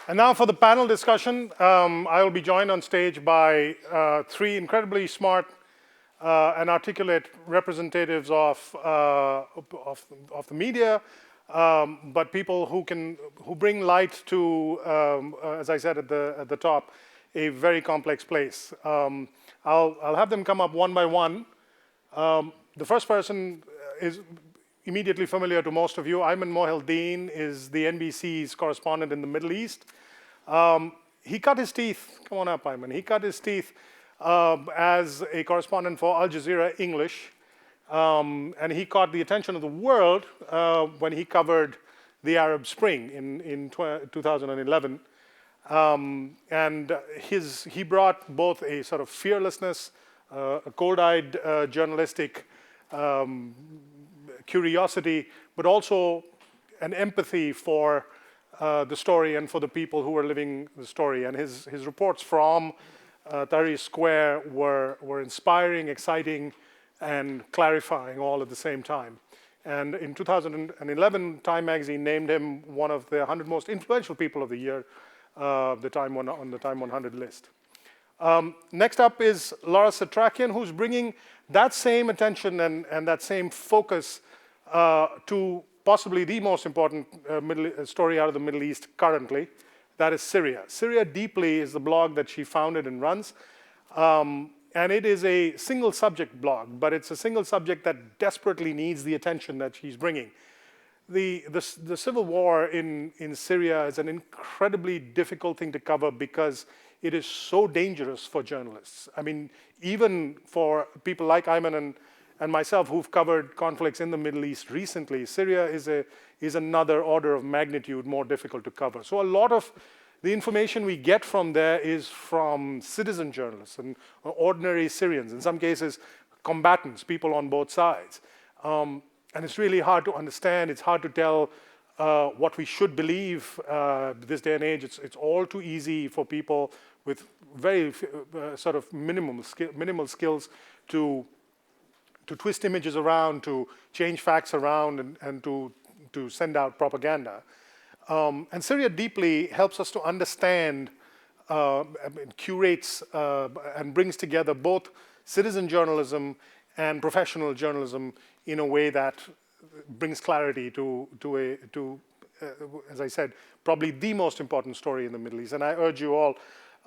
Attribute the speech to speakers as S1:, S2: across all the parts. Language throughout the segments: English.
S1: And now for the panel discussion, I will be joined on stage by three incredibly smart and articulate representatives of the media, but people who bring light to, as I said at the top, a very complex place. I'll have them come up one by one. The first person is immediately familiar to most of you. Ayman Mohyeldin is the NBC's correspondent in the Middle East. He cut his teeth, come on up, Ayman. He cut his teeth as a correspondent for Al Jazeera English. And he caught the attention of the world when he covered the Arab Spring in 2011. And he brought both a sort of fearlessness, a cold-eyed journalistic curiosity, but also an empathy for the story and for the people who were living the story. And his reports from Tahrir Square were inspiring, exciting, and clarifying all at the same time. And in 2011, Time magazine named him one of the 100 most influential people of the year, on the Time 100 list. Next up is Laura Setrakian, who's bringing that same attention and that same focus to possibly the most important story out of the Middle East currently. That is Syria. Syria Deeply is the blog that she founded and runs. And it is a single subject blog, but it's a single subject that desperately needs the attention that she's bringing. The civil war in Syria is an incredibly difficult thing to cover because it is so dangerous for journalists. I mean, even for people like Ayman and myself who've covered conflicts in the Middle East recently, Syria is another order of magnitude more difficult to cover. So a lot of the information we get from there is from citizen journalists and ordinary Syrians, in some cases combatants, people on both sides. And it's really hard to understand. It's hard to tell what we should believe this day and age. It's all too easy for people with very sort of minimal skills to twist images around, to change facts around, and to send out propaganda. And Syria Deeply helps us to understand, curates, and brings together both citizen journalism and professional journalism in a way that brings clarity to as I said, probably the most important story in the Middle East. And I urge you all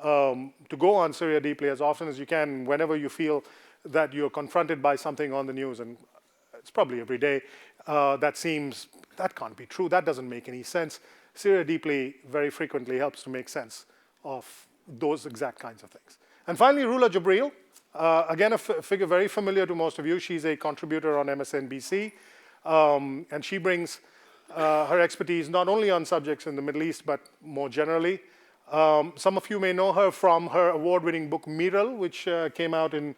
S1: to go on Syria Deeply as often as you can, whenever you feel that you're confronted by something on the news, and it's probably every day, that can't be true, that doesn't make any sense. Syria Deeply very frequently helps to make sense of those exact kinds of things. And finally, Rula Jibril, again a figure very familiar to most of you. She's a contributor on MSNBC, and she brings her expertise not only on subjects in the Middle East, but more generally. Some of you may know her from her award-winning book Miral, which came out in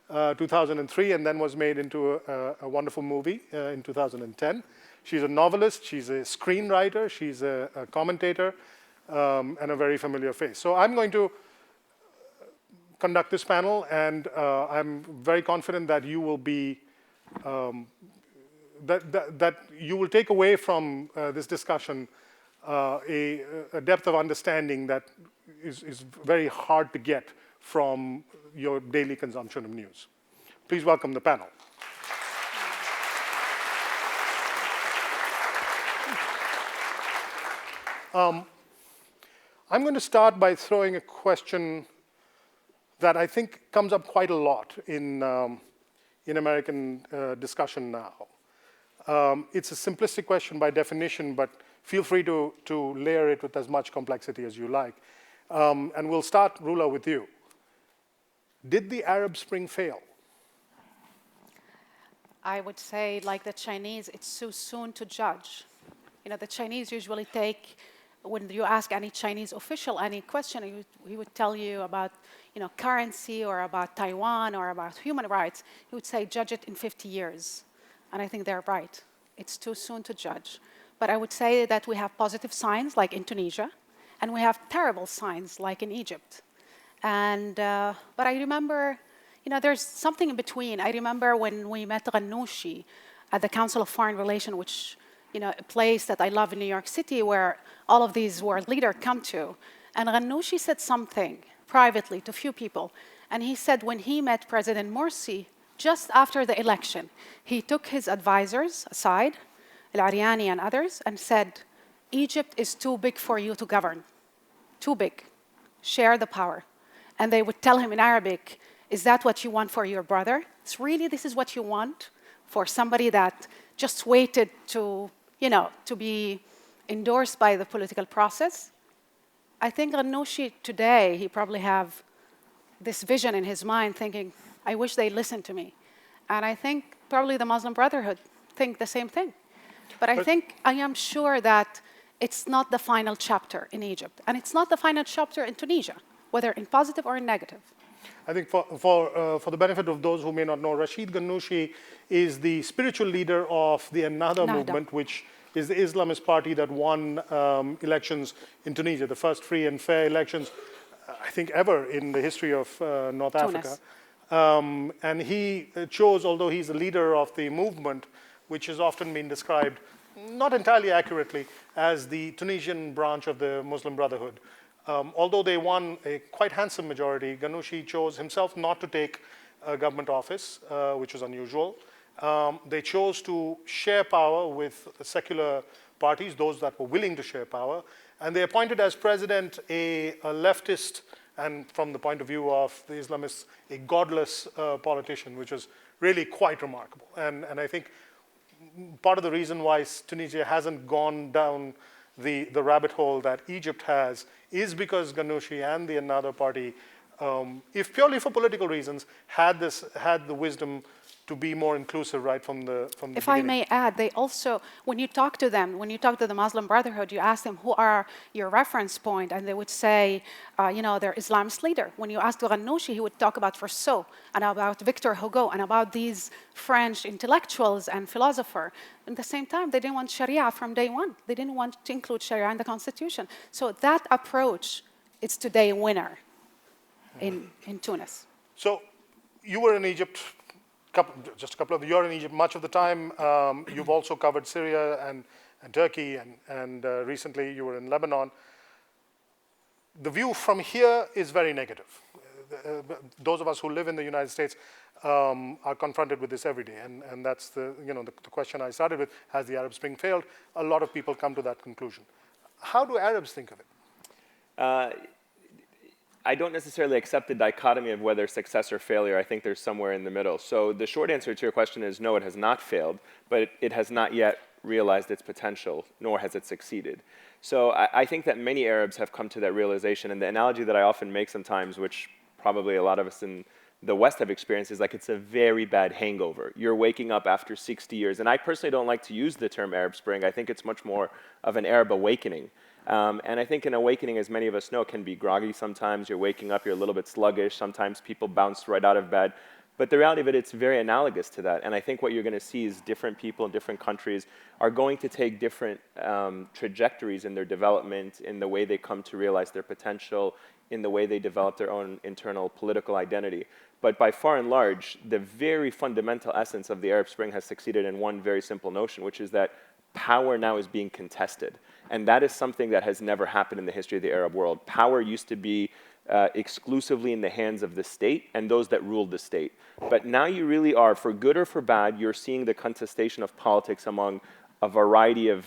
S1: 2003 and then was made into a wonderful movie in 2010. She's a novelist, she's a screenwriter, she's a commentator, and a very familiar face. So I'm going to conduct this panel, and I'm very confident that you will be that you will take away from this discussion a depth of understanding that is very hard to get from your daily consumption of news. Please welcome the panel. I'm going to start by throwing a question that I think comes up quite a lot in American discussion now. It's a simplistic question by definition, but feel free to layer it with as much complexity as you like. And we'll start, Rula, with you. Did the Arab Spring fail?
S2: I would say, like the Chinese, it's too soon to judge. You know, the Chinese usually take, when you ask any Chinese official any question, he would tell you about, currency or about Taiwan or about human rights. He would say, judge it in 50 years. And I think they're right. It's too soon to judge. But I would say that we have positive signs, like in Tunisia, and we have terrible signs, like in Egypt. And but I remember, there's something in between. I remember when we met Ghannouchi at the Council of Foreign Relations, which a place that I love in New York City where all of these world leaders come to. And Ghannouchi said something privately to a few people. And he said when he met President Morsi, just after the election, he took his advisors aside, Al-Ariani and others, and said, Egypt is too big for you to govern. Too big. Share the power. And they would tell him in Arabic, is that what you want for your brother? It's really, this is what you want for somebody that just waited to, to be endorsed by the political process? I think Ghannouchi today, he probably have this vision in his mind thinking, I wish they listened to me. And I think probably the Muslim Brotherhood think the same thing. But I am sure that it's not the final chapter in Egypt. And it's not the final chapter in Tunisia, whether in positive or in negative.
S1: I think for the benefit of those who may not know, Rashid Ghannouchi is the spiritual leader of the Ennahda movement, which is the Islamist party that won elections in Tunisia, the first free and fair elections, I think, ever in the history of North Africa. And he chose, although he's a leader of the movement, which has often been described, not entirely accurately, as the Tunisian branch of the Muslim Brotherhood. Although they won a quite handsome majority, Ghannouchi chose himself not to take a government office, which was unusual. They chose to share power with secular parties, those that were willing to share power. And they appointed as president a leftist, and from the point of view of the Islamists, a godless politician, which was really quite remarkable. And I think part of the reason why Tunisia hasn't gone down the rabbit hole that Egypt has is because Ghannouchi and the Ennahda party, if purely for political reasons, had the wisdom to be more inclusive right from the beginning.
S2: If I may add, they also, when you talk to them, when you talk to the Muslim Brotherhood, you ask them who are your reference point, and they would say, they're Islamist leader. When you ask Ghannouchi, he would talk about Rousseau and about Victor Hugo and about these French intellectuals and philosophers. At the same time, they didn't want Sharia from day one. They didn't want to include Sharia in the constitution. So that approach is today a winner in Tunis.
S1: So you were in Egypt. Just a couple of you're in Egypt much of the time. You've also covered Syria and Turkey, and recently you were in Lebanon. The view from here is very negative. Those of us who live in the United States are confronted with this every day, and that's the question I started with. Has the Arab Spring failed? A lot of people come to that conclusion. How do Arabs think of it?
S3: I don't necessarily accept the dichotomy of whether success or failure. I think there's somewhere in the middle. So the short answer to your question is no, it has not failed, but it has not yet realized its potential, nor has it succeeded. So I think that many Arabs have come to that realization, and the analogy that I often make sometimes, which probably a lot of us in the West have experienced, is like it's a very bad hangover. You're waking up after 60 years, and I personally don't like to use the term Arab Spring. I think it's much more of an Arab awakening. And I think an awakening, as many of us know, can be groggy sometimes. You're waking up, you're a little bit sluggish. Sometimes people bounce right out of bed. But the reality of it, it's very analogous to that. And I think what you're going to see is different people in different countries are going to take different trajectories in their development, in the way they come to realize their potential, in the way they develop their own internal political identity. But by far and large, the very fundamental essence of the Arab Spring has succeeded in one very simple notion, which is that power now is being contested. And that is something that has never happened in the history of the Arab world. Power used to be exclusively in the hands of the state and those that ruled the state. But now you really are, for good or for bad, you're seeing the contestation of politics among a variety of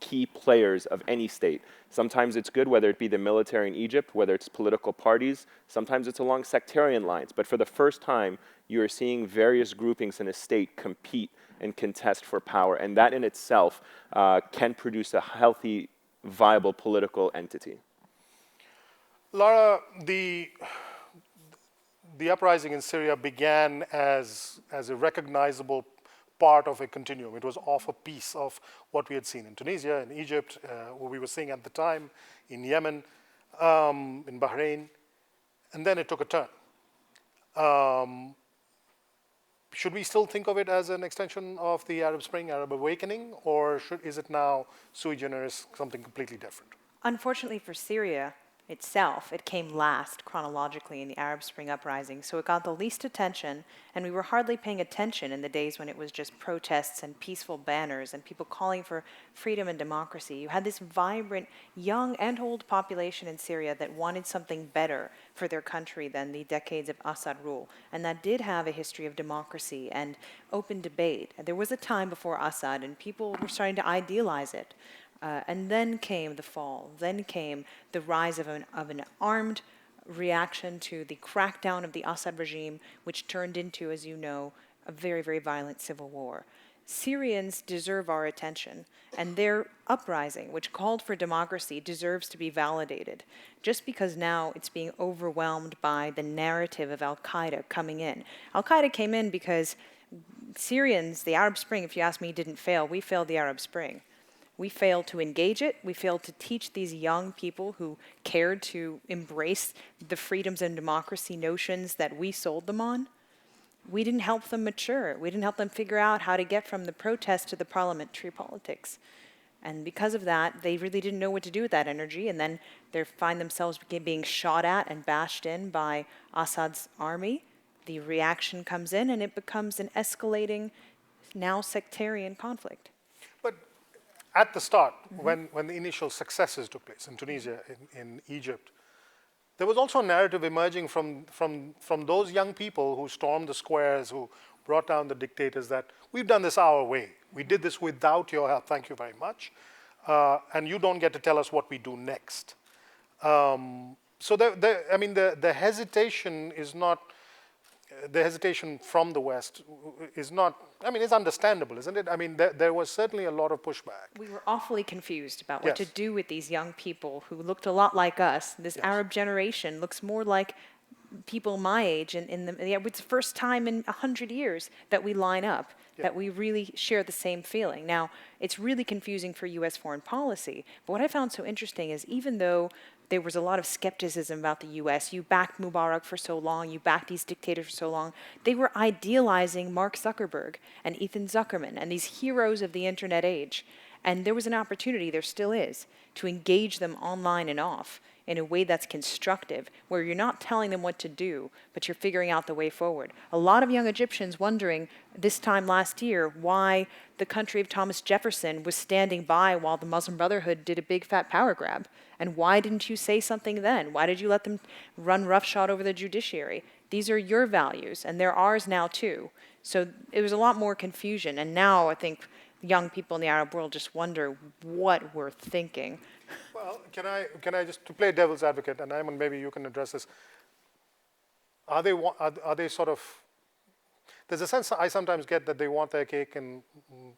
S3: key players of any state. Sometimes it's good, whether it be the military in Egypt, whether it's political parties. Sometimes it's along sectarian lines. But for the first time, you are seeing various groupings in a state compete and contest for power. And that in itself can produce a healthy, viable political entity.
S1: Lara, the uprising in Syria began as a recognizable part of a continuum. It was off a piece of what we had seen in Tunisia, in Egypt, what we were seeing at the time, in Yemen, in Bahrain, and then it took a turn. Should we still think of it as an extension of the Arab Spring, Arab Awakening, or is it now sui generis, something completely different?
S4: Unfortunately for Syria, itself, it came last chronologically in the Arab Spring uprising, so it got the least attention, and we were hardly paying attention in the days when it was just protests and peaceful banners and people calling for freedom and democracy. You had this vibrant, young and old population in Syria that wanted something better for their country than the decades of Assad rule, and that did have a history of democracy and open debate. There was a time before Assad, and people were starting to idealize it. And then came the fall. Then came the rise of an armed reaction to the crackdown of the Assad regime, which turned into, as you know, a very, very violent civil war. Syrians deserve our attention, and their uprising, which called for democracy, deserves to be validated. Just because now it's being overwhelmed by the narrative of al-Qaeda coming in. Al-Qaeda came in because Syrians, the Arab Spring, if you ask me, didn't fail. We failed the Arab Spring. We failed to engage it. We failed to teach these young people who cared to embrace the freedoms and democracy notions that we sold them on. We didn't help them mature. We didn't help them figure out how to get from the protest to the parliamentary politics. And because of that, they really didn't know what to do with that energy, and then they find themselves being shot at and bashed in by Assad's army. The reaction comes in, and it becomes an escalating, now sectarian conflict.
S1: But at the start, when the initial successes took place in Tunisia, in Egypt, there was also a narrative emerging from those young people who stormed the squares, who brought down the dictators, that we've done this our way. We did this without your help, thank you very much. And you don't get to tell us what we do next. So the hesitation is not, the hesitation from the West is not, it's understandable, isn't it? There was certainly a lot of pushback.
S4: We were awfully confused about what to do with these young people who looked a lot like us. This Arab generation looks more like people my age. It's the first time in 100 years that we line up, that we really share the same feeling. Now, it's really confusing for U.S. foreign policy. But what I found so interesting is even though there was a lot of skepticism about the U.S. You backed Mubarak for so long. You backed these dictators for so long. They were idealizing Mark Zuckerberg and Ethan Zuckerman and these heroes of the internet age. And there was an opportunity, there still is, to engage them online and off in a way that's constructive, where you're not telling them what to do, but you're figuring out the way forward. A lot of young Egyptians wondering this time last year why the country of Thomas Jefferson was standing by while the Muslim Brotherhood did a big fat power grab. And why didn't you say something then? Why did you let them run roughshod over the judiciary? These are your values, and they're ours now too. So it was a lot more confusion, and now I think young people in the Arab world just wonder what we're thinking.
S1: Well, can I just, to play devil's advocate, and Ayman, maybe you can address this. Are they sort of, there's a sense I sometimes get that they want their cake and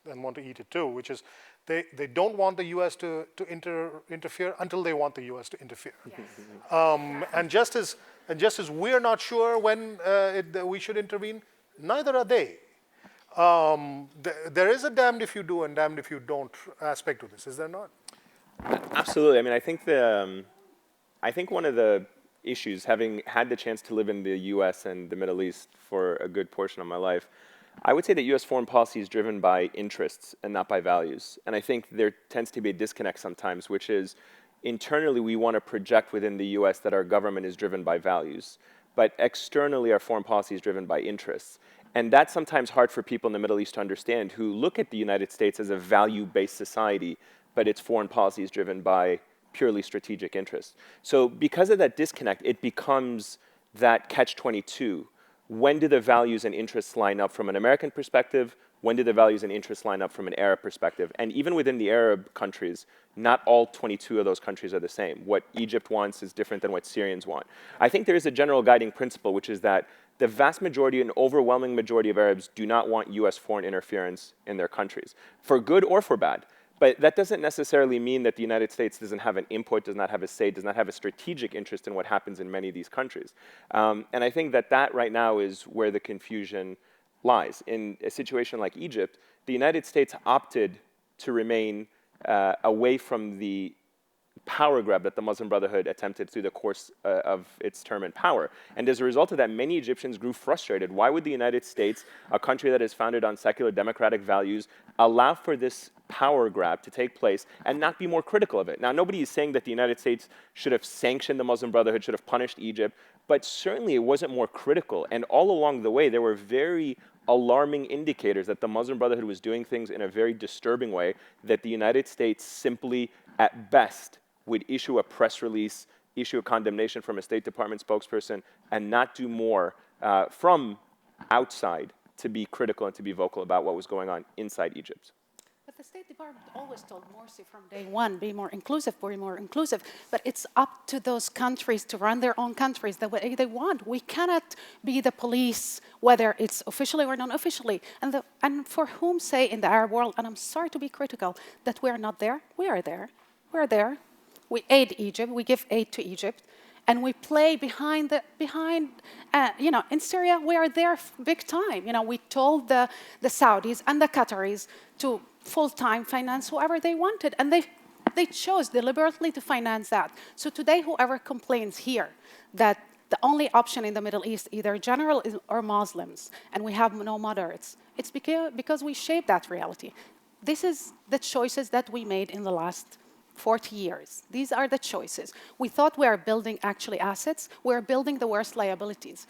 S1: want to eat it too, which is they don't want the U.S. to interfere until they want the U.S. to interfere. Yes. And just as we're not sure when we should intervene, neither are they. There is a damned if you do and damned if you don't aspect to this, is there not?
S3: Absolutely. I think one of the issues, having had the chance to live in the U.S. and the Middle East for a good portion of my life, I would say that U.S. foreign policy is driven by interests and not by values. And I think there tends to be a disconnect sometimes, which is internally we want to project within the U.S. that our government is driven by values. But externally, our foreign policy is driven by interests. And that's sometimes hard for people in the Middle East to understand, who look at the United States as a value-based society, but its foreign policy is driven by purely strategic interests. So because of that disconnect, it becomes that catch-22. When do the values and interests line up from an American perspective? When do the values and interests line up from an Arab perspective? And even within the Arab countries, not all 22 of those countries are the same. What Egypt wants is different than what Syrians want. I think there is a general guiding principle, which is that the vast majority, an overwhelming majority of Arabs do not want US foreign interference in their countries, for good or for bad. But that doesn't necessarily mean that the United States doesn't have an input, does not have a say, does not have a strategic interest in what happens in many of these countries. And I think that right now is where the confusion lies. In a situation like Egypt, the United States opted to remain away from the power grab that the Muslim Brotherhood attempted through the course of its term in power. And as a result of that, many Egyptians grew frustrated. Why would the United States, a country that is founded on secular democratic values, allow for this power grab to take place and not be more critical of it? Now, nobody is saying that the United States should have sanctioned the Muslim Brotherhood, should have punished Egypt, but certainly it wasn't more critical. And all along the way, there were very alarming indicators that the Muslim Brotherhood was doing things in a very disturbing way, that the United States simply, at best, would issue a press release, issue a condemnation from a State Department spokesperson, and not do more from outside to be critical and to be vocal about what was going on inside Egypt.
S2: But the State Department always told Morsi from day one, be more inclusive, be more inclusive. But it's up to those countries to run their own countries the way they want. We cannot be the police, whether it's officially or non-officially. And for whom say in the Arab world, and I'm sorry to be critical, that we're not there? We are there. We're there. We aid Egypt. We give aid to Egypt. And we play behind, in Syria, we are there big time. We told the Saudis and the Qataris to full-time finance whoever they wanted. And they chose deliberately to finance that. So today, whoever complains here that the only option in the Middle East, either general or Muslims, and we have no moderates, it's because we shaped that reality. This is the choices that we made in the last 40 years. These are the choices. We thought we are building actually assets. We're building the worst liabilities.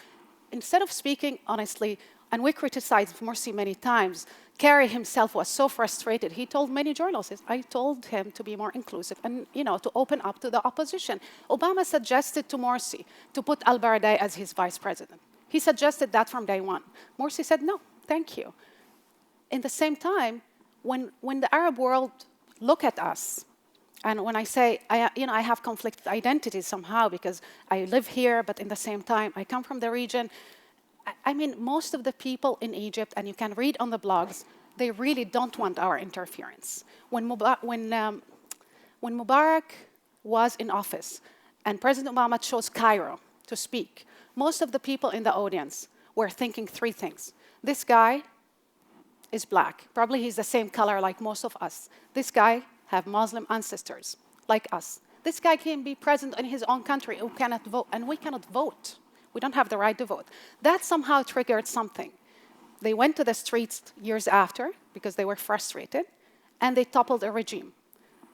S2: Instead of speaking honestly, and we criticized Morsi many times, Kerry himself was so frustrated. He told many journalists, I told him to be more inclusive and to open up to the opposition. Obama suggested to Morsi to put al-Baradei as his vice president. He suggested that from day one. Morsi said, no, thank you. In the same time, when the Arab world look at us, and when I say, I have conflicted identities somehow because I live here, but in the same time, I come from the region. I mean, most of the people in Egypt, and you can read on the blogs, they really don't want our interference. When Mubarak was in office and President Obama chose Cairo to speak, most of the people in the audience were thinking three things. This guy is black. Probably he's the same color like most of us. This guy have Muslim ancestors, like us. This guy can be president in his own country who cannot vote, and we cannot vote. We don't have the right to vote. That somehow triggered something. They went to the streets years after because they were frustrated, and they toppled a regime.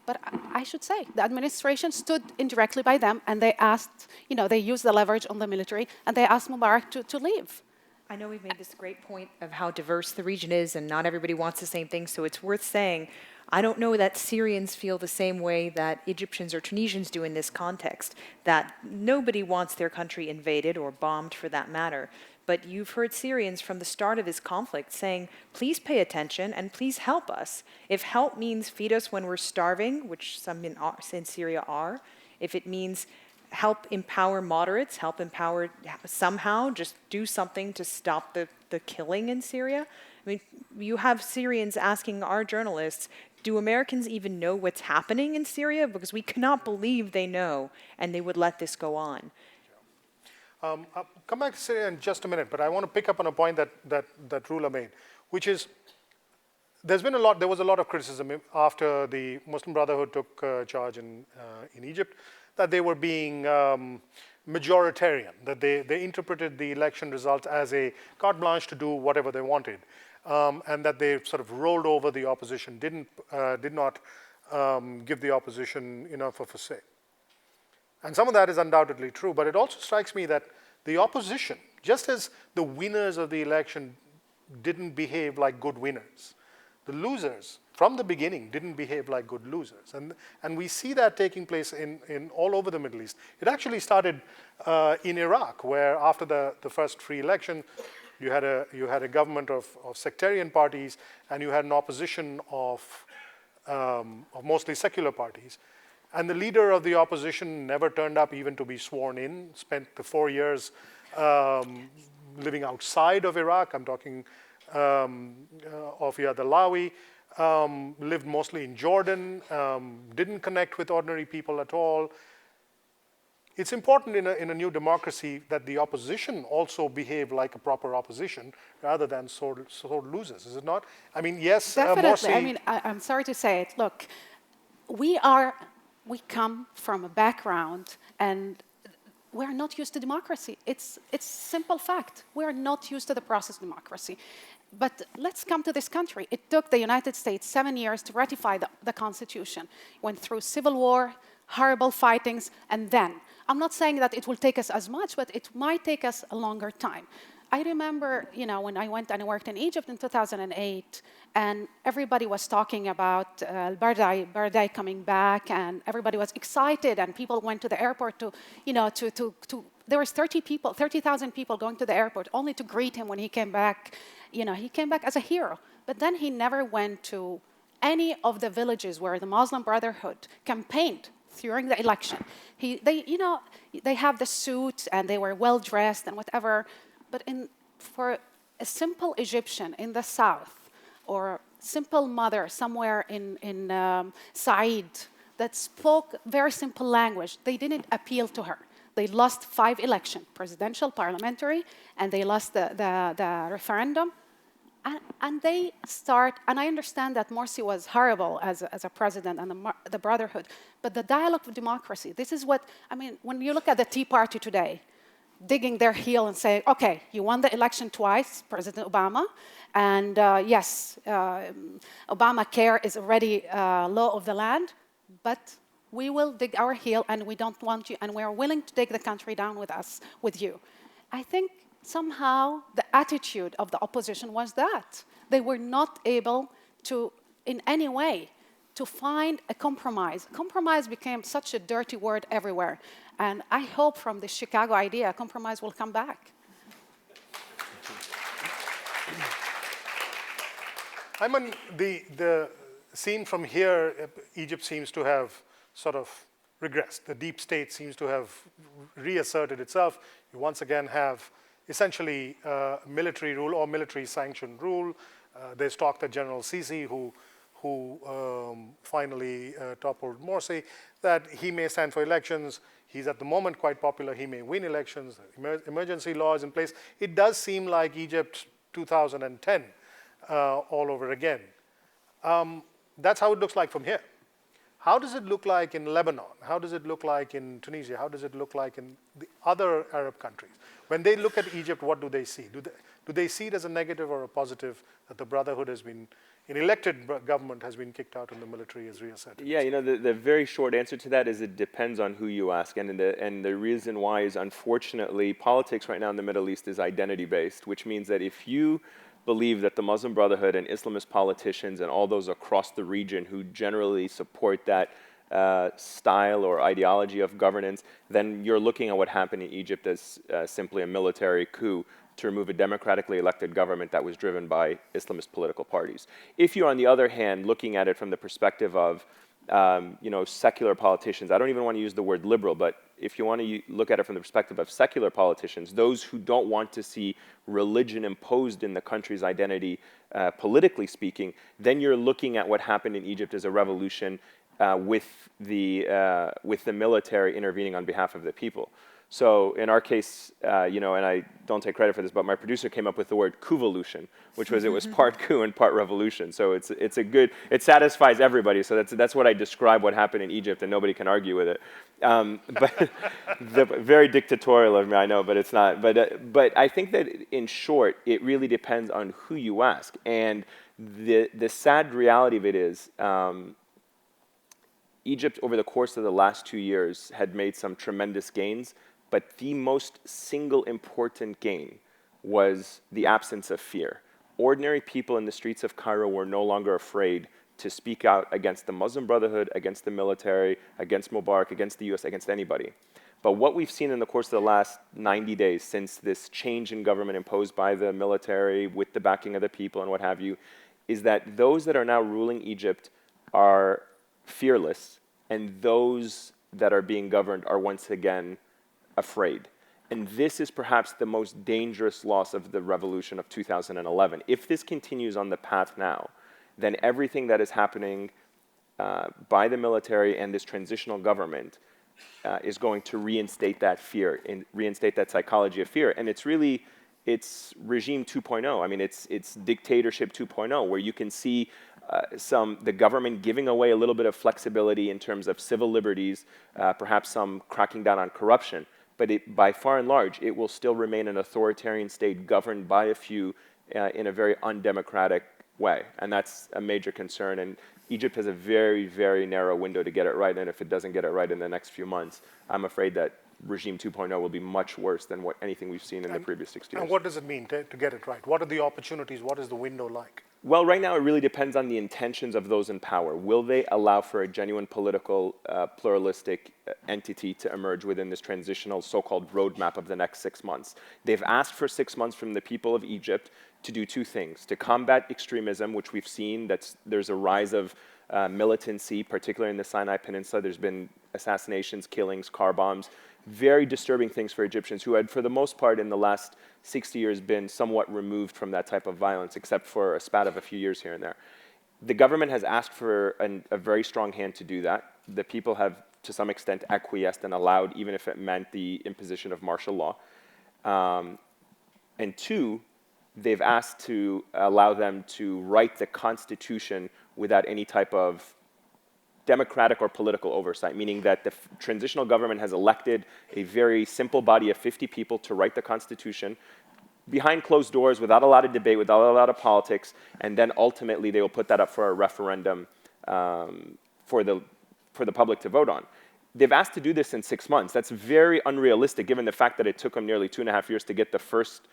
S2: But I should say, the administration stood indirectly by them, and they asked, they used the leverage on the military, and they asked Mubarak to leave.
S4: I know we've made this great point of how diverse the region is, and not everybody wants the same thing, so it's worth saying, I don't know that Syrians feel the same way that Egyptians or Tunisians do in this context, that nobody wants their country invaded or bombed for that matter. But you've heard Syrians from the start of this conflict saying, please pay attention and please help us. If help means feed us when we're starving, which some in Syria are, if it means help empower moderates, help empower somehow, just do something to stop the killing in Syria. I mean, you have Syrians asking our journalists, do Americans even know what's happening in Syria? Because we cannot believe they know, and they would let this go on.
S1: I'll come back to Syria in just a minute, but I want to pick up on a point that Rula made, which is there was a lot of criticism after the Muslim Brotherhood took charge in Egypt, that they were being majoritarian, that they interpreted the election results as a carte blanche to do whatever they wanted. And that they sort of rolled over the opposition, did not give the opposition enough of a say. And some of that is undoubtedly true, but it also strikes me that the opposition, just as the winners of the election didn't behave like good winners, the losers from the beginning didn't behave like good losers. And we see that taking place in all over the Middle East. It actually started in Iraq, where after the first free election, you had a government of sectarian parties, and you had an opposition of mostly secular parties. And the leader of the opposition never turned up even to be sworn in, spent the 4 years living outside of Iraq. I'm talking of Iyad Allawi, lived mostly in Jordan, didn't connect with ordinary people at all. It's important in a new democracy that the opposition also behave like a proper opposition rather than sort losers, is it not? I mean, yes,
S2: definitely.
S1: Morsi.
S2: I mean, I'm sorry to say it. Look, we are we come from a background and we're not used to democracy. It's simple fact. We're not used to the process of democracy. But let's come to this country. It took the United States 7 years to ratify the Constitution. Went through civil war, horrible fightings, and then. I'm not saying that it will take us as much, but it might take us a longer time. I remember, when I went and worked in Egypt in 2008, and everybody was talking about Baradei coming back, and everybody was excited, and people went to the airport there was 30,000 people going to the airport only to greet him when he came back. He came back as a hero. But then he never went to any of the villages where the Muslim Brotherhood campaigned during the election. They have the suits, and they were well dressed and whatever. But for a simple Egyptian in the south, or simple mother somewhere in Said that spoke very simple language, they didn't appeal to her. They lost 5 elections, presidential, parliamentary, and they lost the referendum. And they start, and I understand that Morsi was horrible as a president and the Brotherhood, but the dialogue of democracy, this is what, when you look at the Tea Party today, digging their heel and saying, okay, you won the election twice, President Obama, and yes, Obamacare is already law of the land, but we will dig our heel, and we don't want you, and we are willing to take the country down with you. I think somehow the attitude of the opposition was that. They were not able to, in any way, to find a compromise. Compromise became such a dirty word everywhere. And I hope from the Chicago idea, compromise will come back.
S1: The scene from here, Egypt seems to have sort of regressed. The deep state seems to have reasserted itself. You once again have essentially military rule or military sanctioned rule. There's talk that General Sisi, who finally toppled Morsi, that he may stand for elections. He's at the moment quite popular. He may win elections. Emergency law is in place. It does seem like Egypt 2010 all over again. That's how it looks like from here. How does it look like in Lebanon? How does it look like in Tunisia? How does it look like in the other Arab countries? When they look at Egypt, what do they see? Do they see it as a negative or a positive that the Brotherhood has been, an elected government has been kicked out and the military is reasserted?
S3: Yeah, the very short answer to that is it depends on who you ask. And the reason why is, unfortunately, politics right now in the Middle East is identity-based, which means that if you believe that the Muslim Brotherhood and Islamist politicians and all those across the region who generally support that style or ideology of governance, then you're looking at what happened in Egypt as simply a military coup to remove a democratically elected government that was driven by Islamist political parties. If you're, on the other hand, looking at it from the perspective of secular politicians, I don't even want to use the word liberal, but if you want to look at it from the perspective of secular politicians, those who don't want to see religion imposed in the country's identity, politically speaking, then you're looking at what happened in Egypt as a revolution with the military intervening on behalf of the people. So in our case, and I don't take credit for this, but my producer came up with the word coup-volution, which was, it was part coup and part revolution. So it's a good, it satisfies everybody. So that's what I describe what happened in Egypt, and nobody can argue with it. But very dictatorial of me, I know, but it's not. But I think that in short, it really depends on who you ask. And the sad reality of it is, Egypt, over the course of the last 2 years, had made some tremendous gains, but the most single important gain was the absence of fear. Ordinary people in the streets of Cairo were no longer afraid to speak out against the Muslim Brotherhood, against the military, against Mubarak, against the US, against anybody. But what we've seen in the course of the last 90 days, since this change in government imposed by the military with the backing of the people and what have you, is that those that are now ruling Egypt are fearless, and those that are being governed are once again afraid. And this is perhaps the most dangerous loss of the revolution of 2011. If this continues on the path now, then everything that is happening by the military and this transitional government is going to reinstate that fear and reinstate that psychology of fear. And it's really, it's regime 2.0. I mean, it's dictatorship 2.0, where you can see the government giving away a little bit of flexibility in terms of civil liberties, perhaps some cracking down on corruption. But by far and large, it will still remain an authoritarian state governed by a few in a very undemocratic way. And that's a major concern. And Egypt has a very, very narrow window to get it right. And if it doesn't get it right in the next few months, I'm afraid that regime 2.0 will be much worse than anything we've seen in the previous 60 years.
S1: And what does it mean to get it right? What are the opportunities? What is the window like?
S3: Well, right now it really depends on the intentions of those in power. Will they allow for a genuine political, pluralistic entity to emerge within this transitional so-called roadmap of the next 6 months? They've asked for 6 months from the people of Egypt to do two things: to combat extremism, which we've seen, there's a rise of militancy, particularly in the Sinai Peninsula. There's been assassinations, killings, car bombs, very disturbing things for Egyptians who had, for the most part, in the last 60 years been somewhat removed from that type of violence, except for a spat of a few years here and there. The government has asked for a very strong hand to do that. The people have, to some extent, acquiesced and allowed, even if it meant the imposition of martial law. And two, they've asked to allow them to write the constitution without any type of democratic or political oversight, meaning that the transitional government has elected a very simple body of 50 people to write the constitution behind closed doors, without a lot of debate, without a lot of politics, and then ultimately they will put that up for a referendum for the public to vote on. They've asked to do this in 6 months. That's very unrealistic, given the fact that it took them nearly 2.5 years to get the first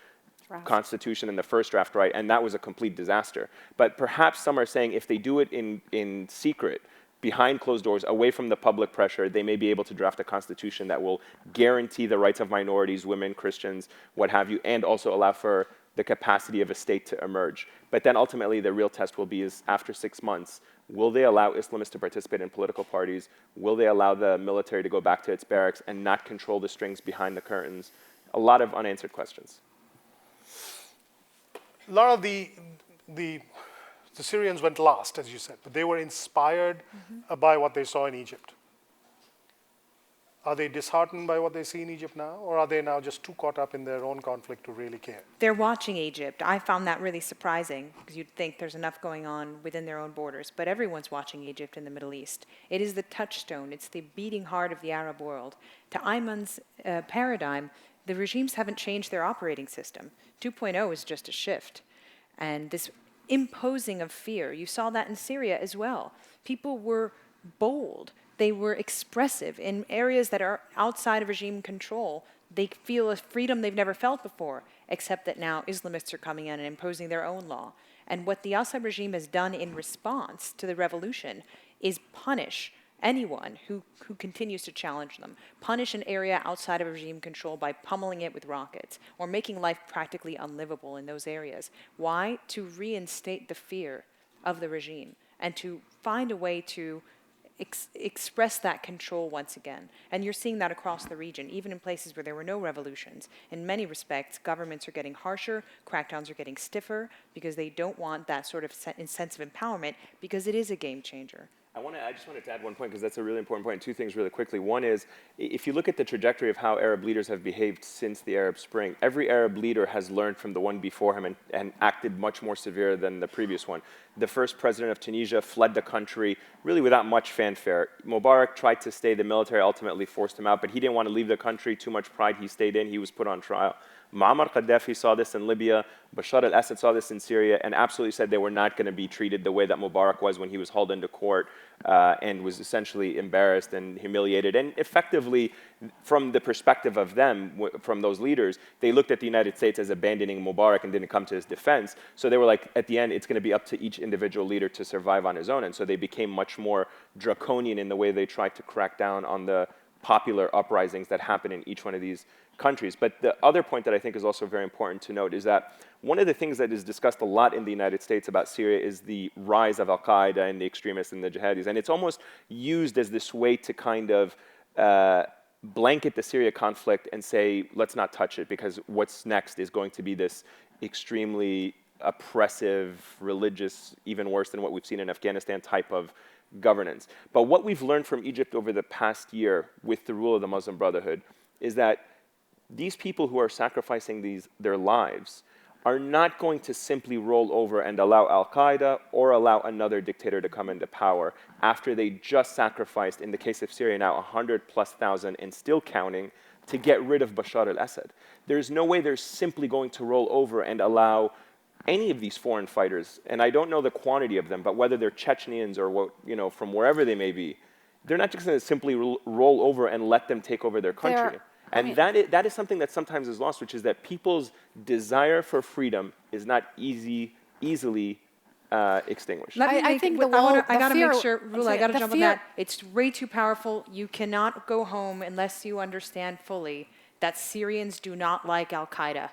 S3: constitution and the first draft right, and that was a complete disaster. But perhaps some are saying if they do it in secret, behind closed doors, away from the public pressure, they may be able to draft a constitution that will guarantee the rights of minorities, women, Christians, what have you, and also allow for the capacity of a state to emerge. But then ultimately the real test will be is after 6 months, will they allow Islamists to participate in political parties? Will they allow the military to go back to its barracks and not control the strings behind the curtains? A lot of unanswered questions.
S1: A lot of the Syrians went last, as you said, but they were inspired by what they saw in Egypt. Are they disheartened by what they see in Egypt now, or are they now just too caught up in their own conflict to really care?
S4: They're watching Egypt. I found that really surprising because you'd think there's enough going on within their own borders, but everyone's watching Egypt in the Middle East. It is the touchstone. It's the beating heart of the Arab world. To Ayman's paradigm, the regimes haven't changed their operating system. 2.0 is just a shift. And this imposing of fear, you saw that in Syria as well. People were bold. They were expressive in areas that are outside of regime control. They feel a freedom they've never felt before, except that now Islamists are coming in and imposing their own law. And what the Assad regime has done in response to the revolution is punish anyone who continues to challenge them, punish an area outside of regime control by pummeling it with rockets or making life practically unlivable in those areas. Why? To reinstate the fear of the regime and to find a way to express that control once again. And you're seeing that across the region, even in places where there were no revolutions. In many respects, governments are getting harsher, crackdowns are getting stiffer because they don't want that sort of sense of empowerment because it is a game changer.
S3: I just wanted to add one point because that's a really important point. Two things really quickly. One is, if you look at the trajectory of how Arab leaders have behaved since the Arab Spring, every Arab leader has learned from the one before him and acted much more severe than the previous one. The first president of Tunisia fled the country really without much fanfare. Mubarak tried to stay. The military ultimately forced him out, but he didn't want to leave the country. Too much pride. He stayed in. He was put on trial. Muammar Gaddafi saw this in Libya, Bashar al-Assad saw this in Syria, and absolutely said they were not going to be treated the way that Mubarak was when he was hauled into court and was essentially embarrassed and humiliated. And effectively, from the perspective of them, from those leaders, they looked at the United States as abandoning Mubarak and didn't come to his defense. So they were like, at the end, it's going to be up to each individual leader to survive on his own. And so they became much more draconian in the way they tried to crack down on the popular uprisings that happen in each one of these countries. But the other point that I think is also very important to note is that one of the things that is discussed a lot in the United States about Syria is the rise of Al-Qaeda and the extremists and the jihadis. And it's almost used as this way to kind of blanket the Syria conflict and say, let's not touch it because what's next is going to be this extremely oppressive, religious, even worse than what we've seen in Afghanistan type of governance. But what we've learned from Egypt over the past year with the rule of the Muslim Brotherhood is that these people who are sacrificing their lives are not going to simply roll over and allow al-Qaeda or allow another dictator to come into power after they just sacrificed, in the case of Syria now, 100,000+ and still counting, to get rid of Bashar al-Assad. There's no way they're simply going to roll over and allow any of these foreign fighters, and I don't know the quantity of them, but whether they're Chechens or what, from wherever they may be, they're not just going to simply roll over and let them take over their country. And that is something that sometimes is lost, which is that people's desire for freedom is not easily extinguished.
S4: I think I got to make sure, Rula, I got to jump on that. It's way too powerful. You cannot go home unless you understand fully that Syrians do not like al-Qaeda.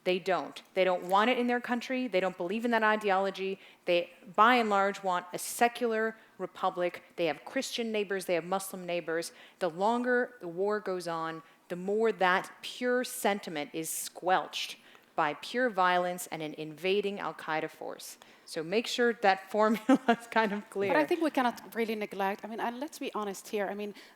S4: They don't. They don't want it in their country. They don't believe in that ideology. They, by and large, want a secular republic. They have Christian neighbors. They have Muslim neighbors. The longer the war goes on, the more that pure sentiment is squelched by pure violence and an invading al-Qaeda force. So make sure that formula is kind of clear.
S2: But I think we cannot really neglect, and let's be honest here.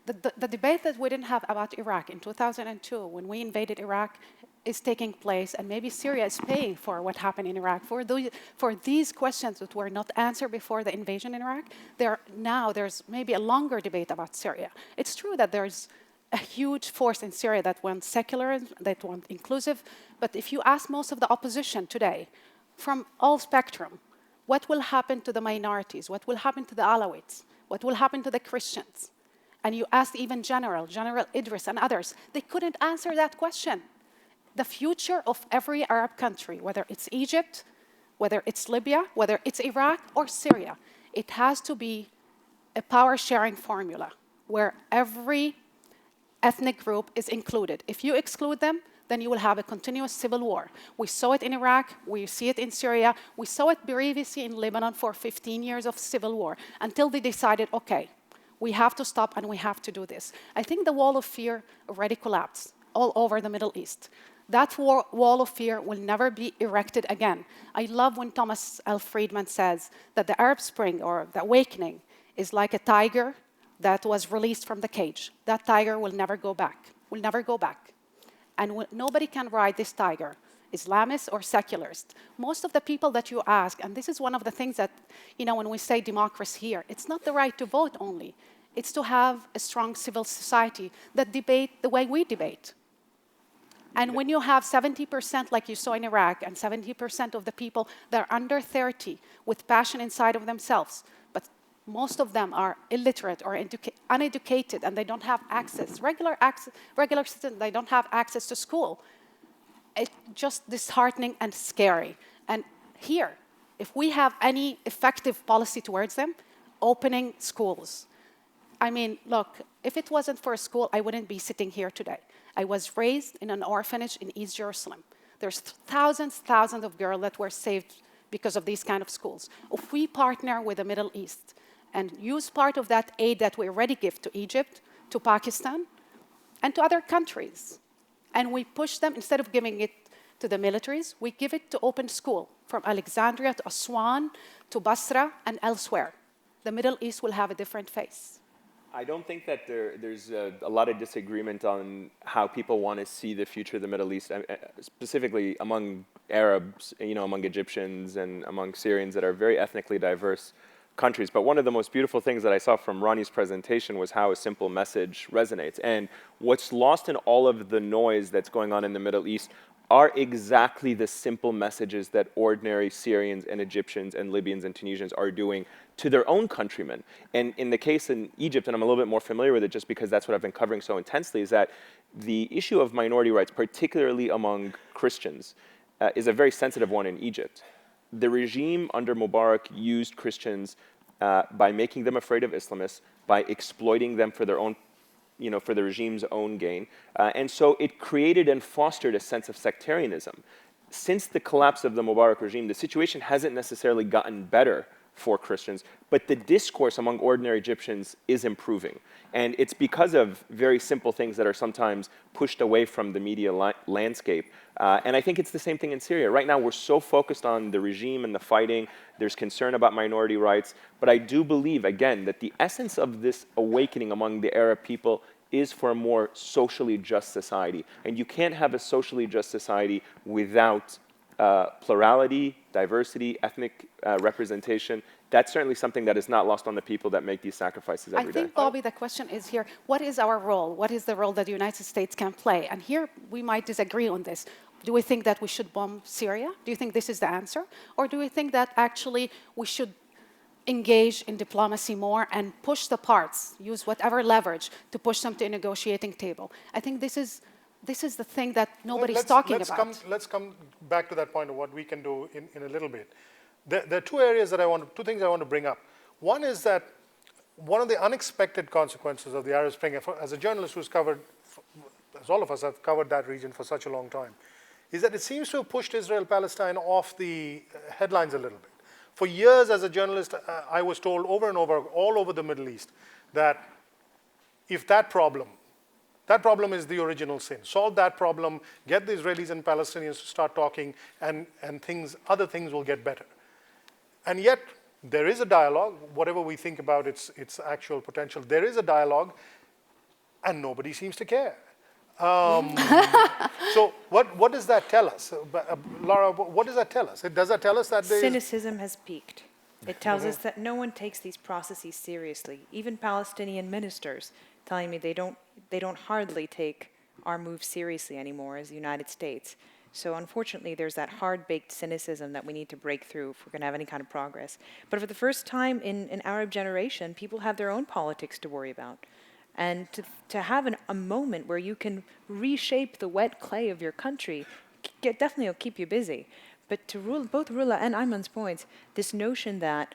S2: The debate that we didn't have about Iraq in 2002, when we invaded Iraq, is taking place, and maybe Syria is paying for what happened in Iraq. For these questions that were not answered before the invasion in Iraq, there's maybe a longer debate about Syria. It's true that there's a huge force in Syria that wants secular, that wants inclusive, but if you ask most of the opposition today, from all spectrum, what will happen to the minorities? What will happen to the Alawites? What will happen to the Christians? And you asked even General Idris and others, they couldn't answer that question. The future of every Arab country, whether it's Egypt, whether it's Libya, whether it's Iraq or Syria, it has to be a power-sharing formula where every ethnic group is included. If you exclude them, then you will have a continuous civil war. We saw it in Iraq, we see it in Syria, we saw it previously in Lebanon for 15 years of civil war, until they decided, okay, we have to stop and we have to do this. I think the wall of fear already collapsed all over the Middle East. That wall of fear will never be erected again. I love when Thomas L. Friedman says that the Arab Spring, or the awakening, is like a tiger that was released from the cage. That tiger will never go back, And nobody can ride this tiger, Islamist or secularist. Most of the people that you ask, and this is one of the things that, when we say democracy here, it's not the right to vote only. It's to have a strong civil society that debate the way we debate. And when you have 70%, like you saw in Iraq, and 70% of the people that are under 30 with passion inside of themselves, but most of them are illiterate or uneducated, and they don't have access, regular citizens, they don't have access to school. It's just disheartening and scary. And here, if we have any effective policy towards them, opening schools. Look, if it wasn't for a school, I wouldn't be sitting here today. I was raised in an orphanage in East Jerusalem. There's thousands of girls that were saved because of these kind of schools. If we partner with the Middle East and use part of that aid that we already give to Egypt, to Pakistan, and to other countries, and we push them, instead of giving it to the militaries, we give it to open school, from Alexandria to Aswan to Basra and elsewhere. The Middle East will have a different face.
S3: I don't think that there's a lot of disagreement on how people want to see the future of the Middle East, specifically among Arabs, among Egyptians and among Syrians that are very ethnically diverse countries. But one of the most beautiful things that I saw from Ronnie's presentation was how a simple message resonates. And what's lost in all of the noise that's going on in the Middle East are exactly the simple messages that ordinary Syrians and Egyptians and Libyans and Tunisians are doing to their own countrymen. And in the case in Egypt, and I'm a little bit more familiar with it just because that's what I've been covering so intensely, is that the issue of minority rights, particularly among Christians, is a very sensitive one in Egypt. The regime under Mubarak used Christians by making them afraid of Islamists, by exploiting them for their own, for the regime's own gain. And so it created and fostered a sense of sectarianism. Since the collapse of the Mubarak regime, the situation hasn't necessarily gotten better for Christians, but the discourse among ordinary Egyptians is improving. And it's because of very simple things that are sometimes pushed away from the media landscape. And I think it's the same thing in Syria. Right now, we're so focused on the regime and the fighting. There's concern about minority rights. But I do believe, again, that the essence of this awakening among the Arab people is for a more socially just society. And you can't have a socially just society without plurality, diversity, ethnic representation, that's certainly something that is not lost on the people that make these sacrifices every day.
S2: I think, Bobby, the question is here, what is our role? What is the role that the United States can play? And here we might disagree on this. Do we think that we should bomb Syria? Do you think this is the answer? Or do we think that actually we should engage in diplomacy more and push the parts, use whatever leverage to push them to a negotiating table? I think this is the thing that nobody's talking about.
S1: Let's come back to that point of what we can do in a little bit. There are two things I want to bring up. One is that one of the unexpected consequences of the Arab Spring, as a journalist who's covered, as all of us have covered that region for such a long time, is that it seems to have pushed Israel-Palestine off the headlines a little bit. For years as a journalist, I was told over and over, all over the Middle East, that if that problem is the original sin. Solve that problem, get the Israelis and Palestinians to start talking, and other things will get better. And yet, there is a dialogue, whatever we think about its actual potential, there is a dialogue, and nobody seems to care. So what does that tell us? Laura, what does that tell us? Does that tell us that
S4: cynicism has peaked. It tells us that no one takes these processes seriously. Even Palestinian ministers telling me they don't hardly take our move seriously anymore as the United States. So unfortunately, there's that hard-baked cynicism that we need to break through if we're going to have any kind of progress. But for the first time in an Arab generation, people have their own politics to worry about. And to have a moment where you can reshape the wet clay of your country definitely will keep you busy. But to rule both Rula and Ayman's points, this notion that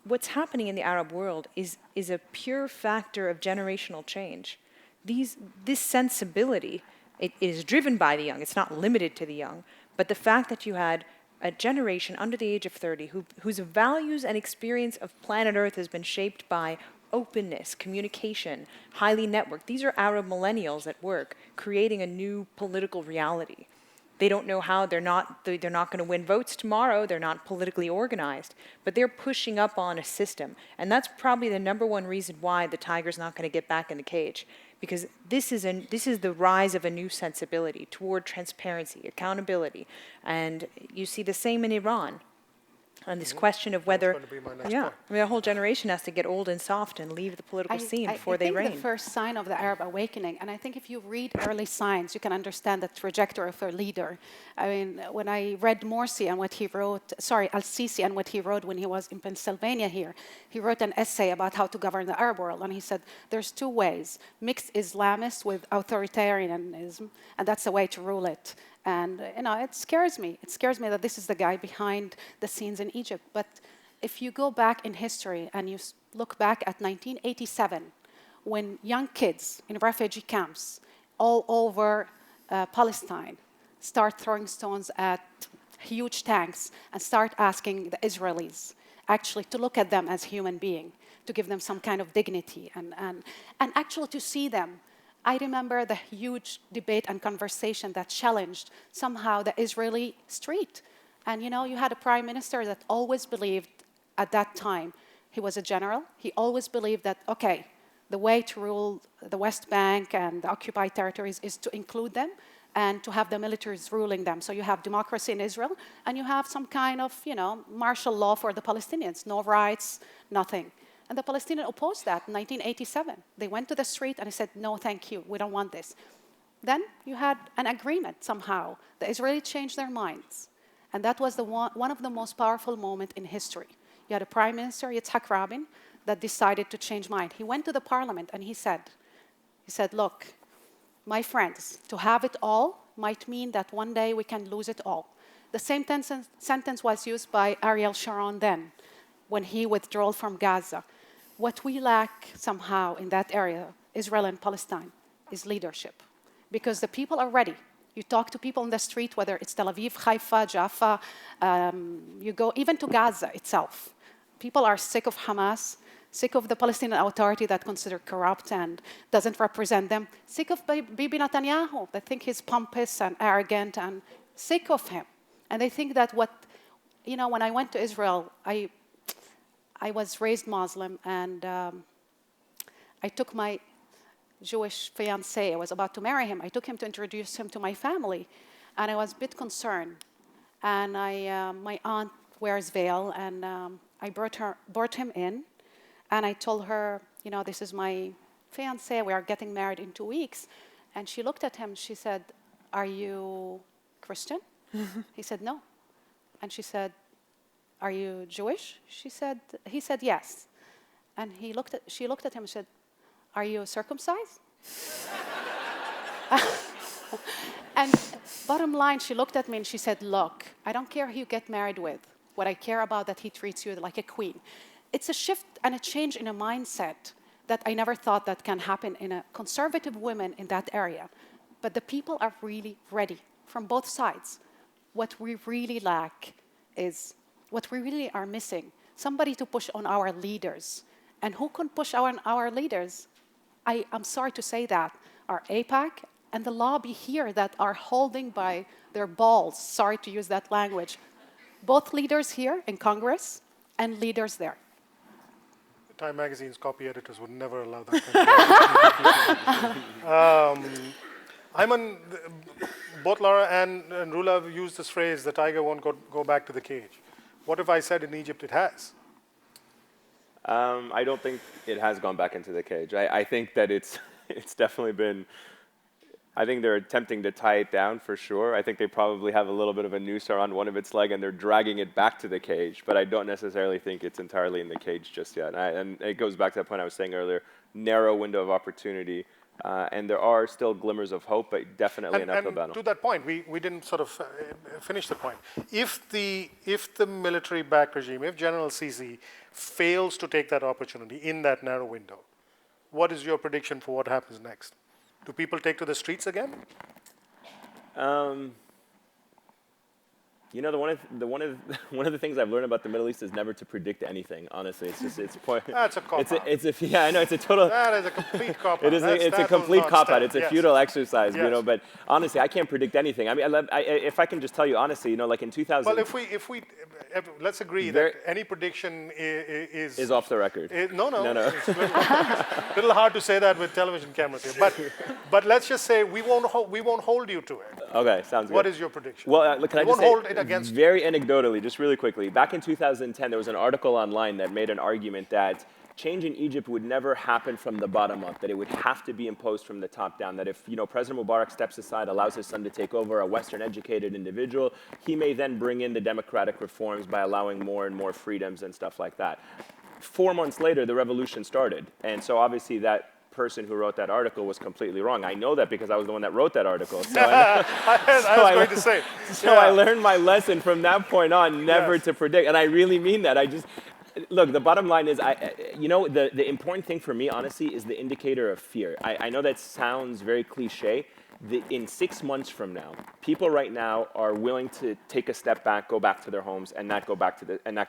S4: what's happening in the Arab world is a pure factor of generational change. This sensibility, it is driven by the young. It's not limited to the young. But the fact that you had a generation under the age of 30 whose values and experience of planet Earth has been shaped by openness, communication, highly networked. These are Arab millennials at work, creating a new political reality. They don't know how, they're not going to win votes tomorrow, they're not politically organized, but they're pushing up on a system. And that's probably the number one reason why the tiger's not going to get back in the cage. Because this is the rise of a new sensibility toward transparency, accountability. And you see the same in Iran. On this question of whether, a whole generation has to get old and soft and leave the political scene before they reign.
S2: I think the first sign of the Arab awakening, and I think if you read early signs, you can understand the trajectory of a leader. I mean, when I read Morsi and what he wrote, Al-Sisi and what he wrote when he was in Pennsylvania here, he wrote an essay about how to govern the Arab world, and he said, there's two ways, mixed Islamist with authoritarianism, and that's the way to rule it. And it scares me. It scares me that this is the guy behind the scenes in Egypt. But if you go back in history and you look back at 1987, when young kids in refugee camps all over Palestine start throwing stones at huge tanks and start asking the Israelis actually to look at them as human beings, to give them some kind of dignity, and actually to see them. I remember the huge debate and conversation that challenged somehow the Israeli street. And you had a prime minister that always believed at that time, he was a general, he always believed that, okay, the way to rule the West Bank and the occupied territories is to include them and to have the militaries ruling them. So you have democracy in Israel and you have some kind of, martial law for the Palestinians, no rights, nothing. And the Palestinians opposed that in 1987. They went to the street and they said, no, thank you, we don't want this. Then you had an agreement somehow. The Israelis changed their minds. And that was one of the most powerful moments in history. You had a prime minister, Yitzhak Rabin, that decided to change mind. He went to the parliament and he said, look, my friends, to have it all might mean that one day we can lose it all. The same sentence was used by Ariel Sharon then, when he withdrew from Gaza. What we lack somehow in that area, Israel and Palestine, is leadership. Because the people are ready. You talk to people in the street, whether it's Tel Aviv, Haifa, Jaffa, you go even to Gaza itself. People are sick of Hamas, sick of the Palestinian Authority that considered corrupt and doesn't represent them, sick of Bibi Netanyahu. They think he's pompous and arrogant and sick of him. And they think that when I went to Israel, I was raised Muslim, and I took my Jewish fiancé. I was about to marry him. I took him to introduce him to my family, and I was a bit concerned. and my aunt wears veil, and I brought him in, and I told her, this is my fiancé, we are getting married in 2 weeks. And she looked at him, she said, "Are you Christian?" He said, "No." And she said, "Are you Jewish?" He said, "Yes." And she looked at him and said, "Are you circumcised?" And bottom line, she looked at me and she said, "Look, I don't care who you get married with. What I care about that he treats you like a queen." It's a shift and a change in a mindset that I never thought that can happen in a conservative women in that area. But the people are really ready from both sides. What we really lack is, what we really are missing, somebody to push on our leaders. And who can push on our leaders? I'm sorry to say that, our AIPAC and the lobby here that are holding by their balls, sorry to use that language, both leaders here in Congress and leaders there.
S1: Time Magazine's copy editors would never allow that kind of Ayman, both Laura and Rula have used this phrase, the tiger won't go back to the cage. What if I said in Egypt it has?
S3: I don't think it has gone back into the cage. I think that it's definitely been, I think they're attempting to tie it down for sure. I think they probably have a little bit of a noose around one of its leg and they're dragging it back to the cage, but I don't necessarily think it's entirely in the cage just yet. And it goes back to that point I was saying earlier, narrow window of opportunity, and there are still glimmers of hope, but definitely an uphill battle.
S1: To that point, we didn't sort of finish the point. If the military-backed regime, if General Sisi fails to take that opportunity in that narrow window, what is your prediction for what happens next? Do people take to the streets again? One
S3: of the things I've learned about the Middle East is never to predict anything. Honestly, it's point.
S1: That's a cop out.
S3: Yeah, I know it's a total.
S1: That is a complete cop out.
S3: It's a complete cop out. It's a futile exercise,
S1: Yes.
S3: But honestly, I can't predict anything. I mean, if I can just tell you honestly, like in 2000.
S1: Well, if we let's agree that any prediction is
S3: off the record.
S1: No. It's a little hard to say that with television cameras here, but let's just say we won't hold you to it.
S3: Okay, sounds good.
S1: What is your prediction?
S3: Well, can I
S1: we
S3: just
S1: won't
S3: say,
S1: hold it against
S3: very anecdotally, just really quickly, back in 2010, there was an article online that made an argument that change in Egypt would never happen from the bottom up, that it would have to be imposed from the top down, that if President Mubarak steps aside, allows his son to take over, a Western educated individual, he may then bring in the democratic reforms by allowing more and more freedoms and stuff like that. 4 months later, the revolution started. And so obviously that person who wrote that article was completely wrong. I know that because I was the one that wrote that article. So
S1: I was going to say.
S3: So I learned my lesson from that point on, never to predict. And I really mean that. Look, the bottom line is, the important thing for me, honestly, is the indicator of fear. I know that sounds very cliche. In 6 months from now, people right now are willing to take a step back, go back to their homes, and not go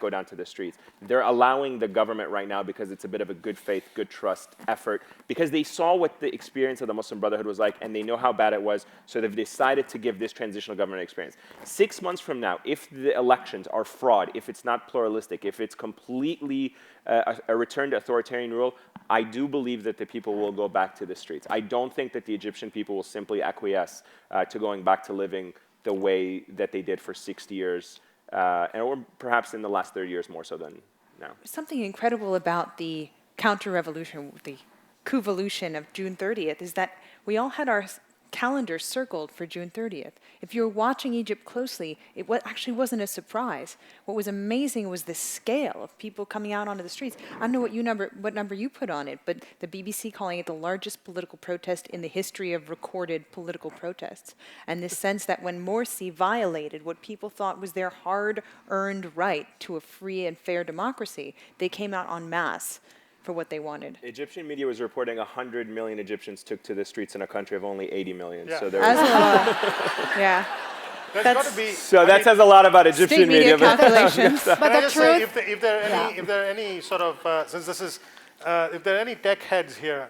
S3: down to the streets. They're allowing the government right now because it's a bit of a good faith, good trust effort, because they saw what the experience of the Muslim Brotherhood was like, and they know how bad it was, so they've decided to give this transitional government experience. 6 months from now, if the elections are fraud, if it's not pluralistic, if it's completely a return to authoritarian rule, I do believe that the people will go back to the streets. I don't think that the Egyptian people will simply acquiesce to going back to living the way that they did for 60 years, or perhaps in the last 30 years more so than now.
S4: Something incredible about the counter-revolution, the coup-volution of June 30th, is that we all had our calendars circled for June 30th. If you were watching Egypt closely, it actually wasn't a surprise. What was amazing was the scale of people coming out onto the streets. I don't know what number you put on it, but the BBC calling it the largest political protest in the history of recorded political protests. And this sense that when Morsi violated what people thought was their hard-earned right to a free and fair democracy, they came out en masse for what they wanted.
S3: Egyptian media was reporting 100 million Egyptians took to the streets in a country of only 80 million.
S1: Yeah.
S3: So there
S4: That's
S3: was,
S4: a lot. Yeah.
S1: There's got to be.
S3: so that says a lot about Egyptian
S4: State media
S3: media.
S4: calculations.
S2: But
S1: Can I
S2: the
S1: just say,
S2: truth,
S1: if there are any sort of, since this is, if there are any tech heads here,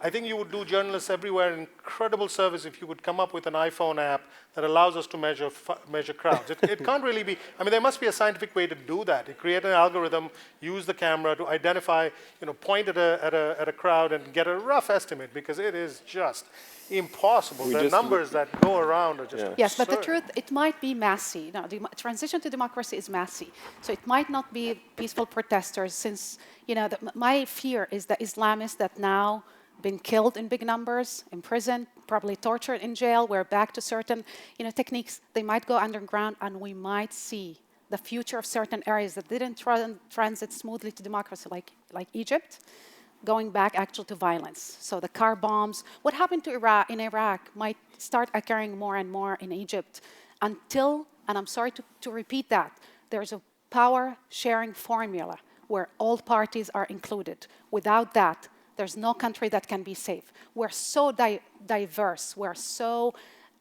S1: I think you would do journalists everywhere an incredible service if you could come up with an iPhone app that allows us to measure crowds. It can't really be, I mean, there must be a scientific way to do that. You create an algorithm, use the camera to identify, point at a crowd and get a rough estimate, because it is just impossible. The numbers that go around are just absurd.
S2: Yes, but the truth, it might be messy. Now, the transition to democracy is messy. So it might not be peaceful protesters, since, my fear is that Islamists that now been killed in big numbers, imprisoned, probably tortured in jail, we're back to certain, techniques. They might go underground, and we might see the future of certain areas that didn't transit smoothly to democracy, like Egypt, going back actually to violence. So the car bombs, what happened to Iraq might start occurring more and more in Egypt until, and I'm sorry to repeat that, there's a power sharing formula where all parties are included. Without that, there's no country that can be safe. We're so diverse, we're so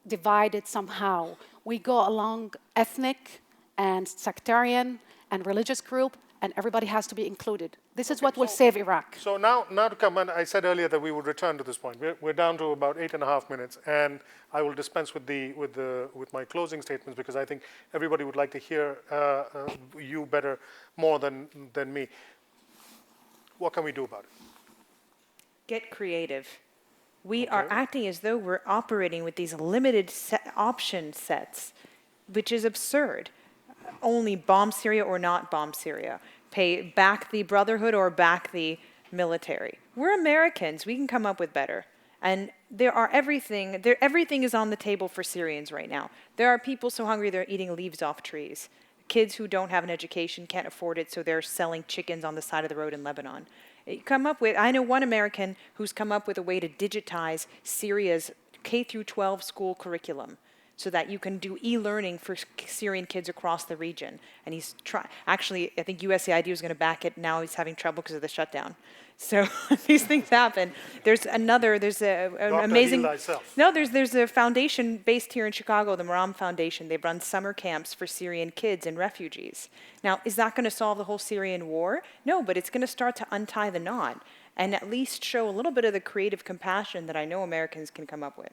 S2: divided somehow. We go along ethnic and sectarian and religious group, and everybody has to be included. This is what will save Iraq.
S1: So now to come, and I said earlier that we would return to this point. We're down to about 8.5 minutes, and I will dispense with my closing statements, because I think everybody would like to hear you more than me. What can we do about it?
S4: Get creative. We are acting as though we're operating with these limited option sets, which is absurd. Only bomb Syria or not bomb Syria. Back the brotherhood or back the military. We're Americans. We can come up with better. And everything is on the table for Syrians right now. There are people so hungry they're eating leaves off trees. Kids who don't have an education can't afford it, so they're selling chickens on the side of the road in Lebanon. I know one American who's come up with a way to digitize Syria's K-12 school curriculum so that you can do e-learning for Syrian kids across the region. And he's actually, I think USAID was going to back it. Now he's having trouble because of the shutdown. So these things happen. There's an amazing. No, there's a foundation based here in Chicago, the Maram Foundation. They run summer camps for Syrian kids and refugees. Now, is that going to solve the whole Syrian war? No, but it's going to start to untie the knot and at least show a little bit of the creative compassion that I know Americans can come up with.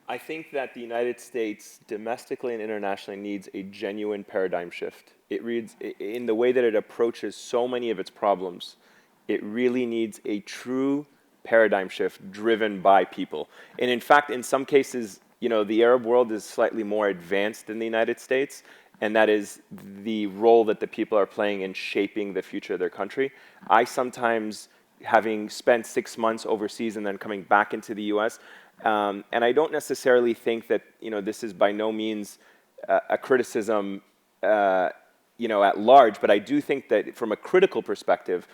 S3: I think that the United States, domestically and internationally, needs a genuine paradigm shift. It reads, in the way that it approaches so many of its problems, it really needs a true paradigm shift driven by people. And in fact, in some cases, the Arab world is slightly more advanced than the United States, and that is the role that the people are playing in shaping the future of their country. I sometimes, having spent 6 months overseas and then coming back into the US, and I don't necessarily think that this is by no means a criticism at large, but I do think that from a critical perspective,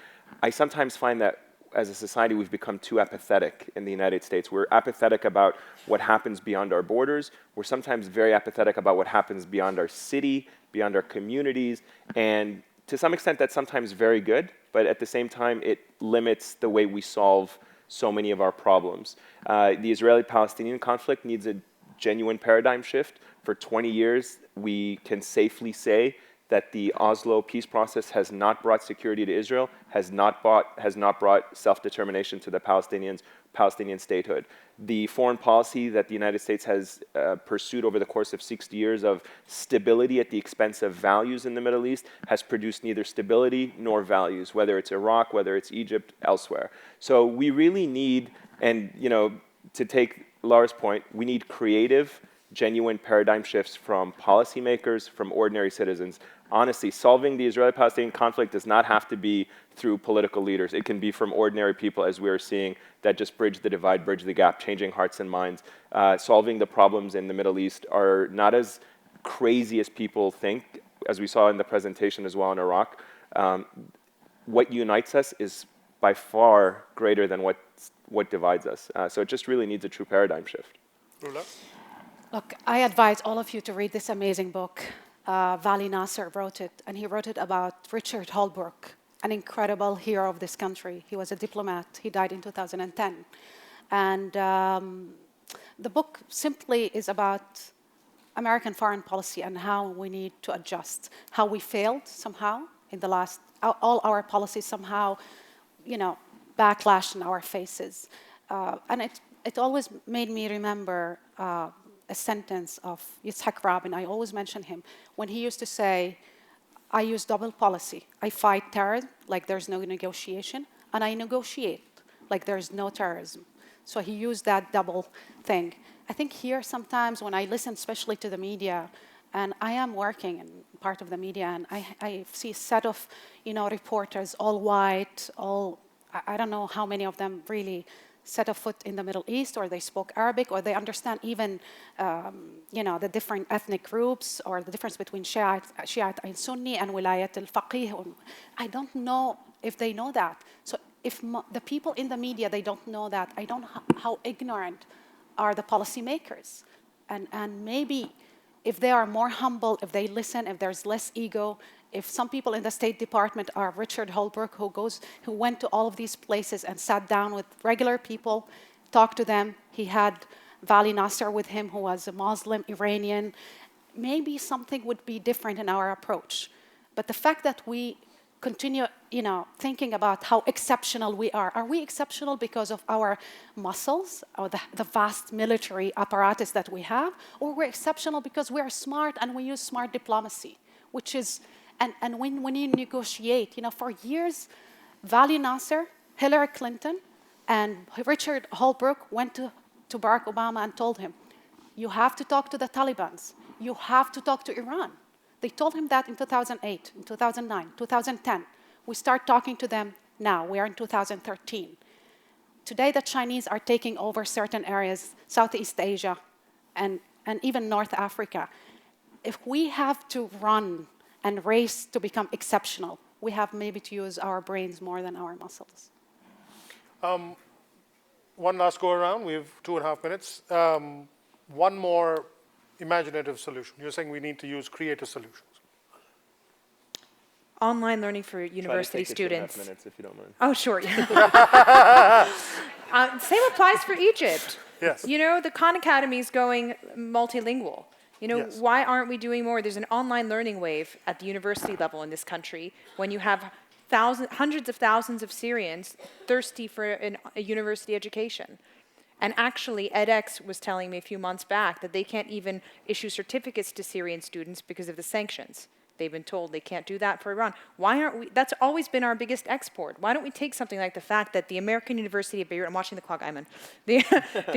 S3: I sometimes find that as a society we've become too apathetic in the United States. We're apathetic about what happens beyond our borders. We're sometimes very apathetic about what happens beyond our city, beyond our communities, and to some extent that's sometimes very good, but at the same time it limits the way we solve so many of our problems. The Israeli-Palestinian conflict needs a genuine paradigm shift. For 20 years, we can safely say that the Oslo peace process has not brought security to Israel, has not brought self-determination to the Palestinian statehood. The foreign policy that the United States has pursued over the course of 60 years of stability at the expense of values in the Middle East has produced neither stability nor values, whether it's Iraq, whether it's Egypt, elsewhere. So we really need, and to take Laura's point, we need creative, genuine paradigm shifts from policymakers, from ordinary citizens. Honestly, solving the Israeli-Palestinian conflict does not have to be through political leaders. It can be from ordinary people, as we are seeing, that just bridge the divide, bridge the gap, changing hearts and minds. Solving the problems in the Middle East are not as crazy as people think, as we saw in the presentation as well in Iraq. What unites us is by far greater than what divides us. So it just really needs a true paradigm shift.
S1: Rula?
S2: Look, I advise all of you to read this amazing book. Vali Nasser wrote it, and he wrote it about Richard Holbrooke, an incredible hero of this country. He was a diplomat. He died in 2010. And the book simply is about American foreign policy and how we need to adjust, how we failed somehow in the last, all our policies somehow, backlash in our faces. And it always made me remember a sentence of Yitzhak Rabin. I always mention him when he used to say, I use double policy. I fight terror like there's no negotiation, and I negotiate like there's no terrorism. So he used that double thing. I think here sometimes when I listen, especially to the media, and I am working in part of the media, and I see a set of, reporters, all white, I don't know how many of them really set a foot in the Middle East, or they spoke Arabic, or they understand even, the different ethnic groups, or the difference between Shiite and Sunni and Wilayat al-Faqih. I don't know if they know that. So if the people in the media, they don't know that, I don't know how ignorant are the policymakers. And maybe if they are more humble, if they listen, if there's less ego, if some people in the State Department are Richard Holbrooke, who went to all of these places and sat down with regular people, talked to them. He had Vali Nasser with him, who was a Muslim Iranian. Maybe something would be different in our approach. But the fact that we continue, thinking about how exceptional we are. Are we exceptional because of our muscles or the vast military apparatus that we have? Or we're exceptional because we're smart and we use smart diplomacy, which is, and when you negotiate, for years, Vali Nasser, Hillary Clinton, and Richard Holbrooke went to Barack Obama and told him, you have to talk to the Taliban. You have to talk to Iran. They told him that in 2008, in 2009, 2010. We start talking to them now. We are in 2013. Today, the Chinese are taking over certain areas, Southeast Asia, and even North Africa. If we have to run and race to become exceptional, we have maybe to use our brains more than our muscles.
S1: One last go around. We have 2.5 minutes. One more imaginative solution. You're saying we need to use creative solutions.
S4: Online learning for university students.
S3: 2.5 minutes, if you don't mind.
S4: Oh, sure. Same applies for Egypt.
S1: Yes.
S4: The Khan Academy is going multilingual.
S1: Yes.
S4: Why aren't we doing more? There's an online learning wave at the university level in this country when you have hundreds of thousands of Syrians thirsty for a university education. And actually, edX was telling me a few months back that they can't even issue certificates to Syrian students because of the sanctions. They've been told they can't do that for Iran. Why aren't we? That's always been our biggest export. Why don't we take something like the fact that the American University of Beirut, I'm watching the clock, Ayman, the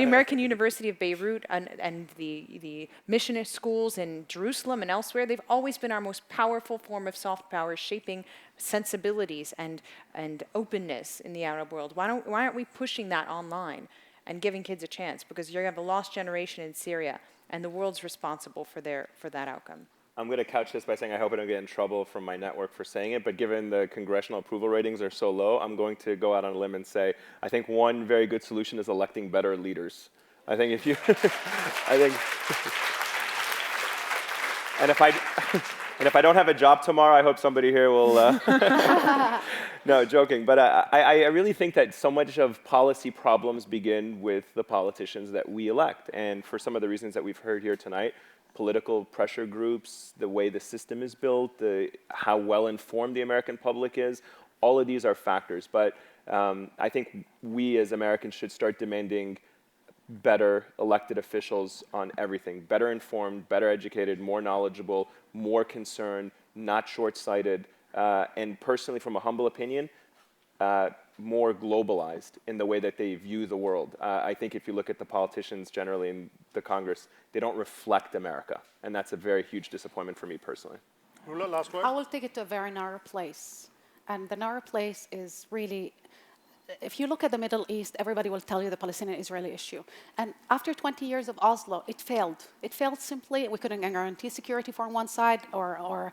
S4: American University of Beirut and the missionist schools in Jerusalem and elsewhere, they've always been our most powerful form of soft power, shaping sensibilities and openness in the Arab world. Why aren't we pushing that online and giving kids a chance? Because you have a lost generation in Syria, and the world's responsible for that outcome.
S3: I'm going to couch this by saying I hope I don't get in trouble from my network for saying it, but given the congressional approval ratings are so low, I'm going to go out on a limb and say I think one very good solution is electing better leaders. I think if you, and if I don't have a job tomorrow, I hope somebody here will. No, joking. But I really think that so much of policy problems begin with the politicians that we elect, and for some of the reasons that we've heard here tonight. Political pressure groups, the way the system is built, how well informed the American public is, all of these are factors. But I think we as Americans should start demanding better elected officials on everything. Better informed, better educated, more knowledgeable, more concerned, not short-sighted, and personally, from a humble opinion, more globalized in the way that they view the world. I think if you look at the politicians generally in the Congress, they don't reflect America. And that's a very huge disappointment for me personally.
S1: Rula, last word?
S2: I will take it to a very narrow place. And the narrow place is really, if you look at the Middle East, everybody will tell you the Palestinian-Israeli issue. And after 20 years of Oslo, it failed. It failed simply. We couldn't guarantee security for one side or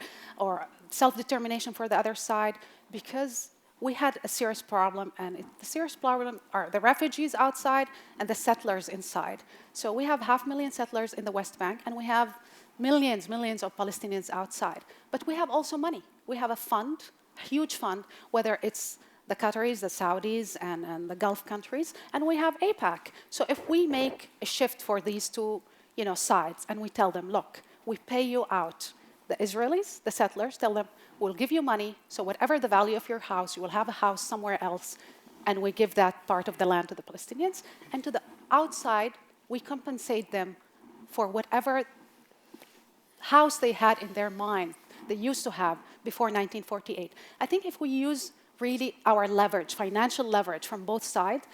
S2: self-determination for the other side because we had a serious problem, and the serious problem are the refugees outside and the settlers inside. So we have 500,000 settlers in the West Bank, and we have millions of Palestinians outside. But we have also money. We have a fund, a huge fund, whether it's the Qataris, the Saudis, and the Gulf countries, and we have AIPAC. So if we make a shift for these two sides, and we tell them, look, we pay you out. The Israelis, the settlers, tell them, we'll give you money, so whatever the value of your house, you will have a house somewhere else. and we give that part of the land to the Palestinians. And to the outside, we compensate them for whatever house they had in their mind, they used to have before 1948. I think if we use really our leverage, financial leverage from both sides,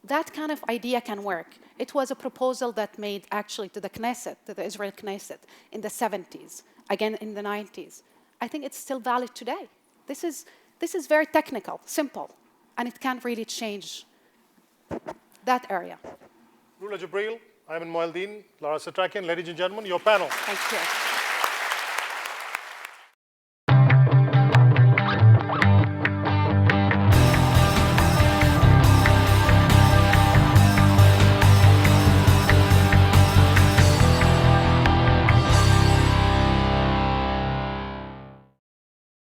S2: that kind of idea can work. It was a proposal that made actually to the Knesset, to the Israel Knesset, in the 70s, again in the 90s. I think it's still valid today. This is very technical, simple, and it can't really change that area.
S1: Rula Jibril, Ayman Moeldin, Lara Setrakian, ladies and gentlemen, your panel.
S2: Thank you.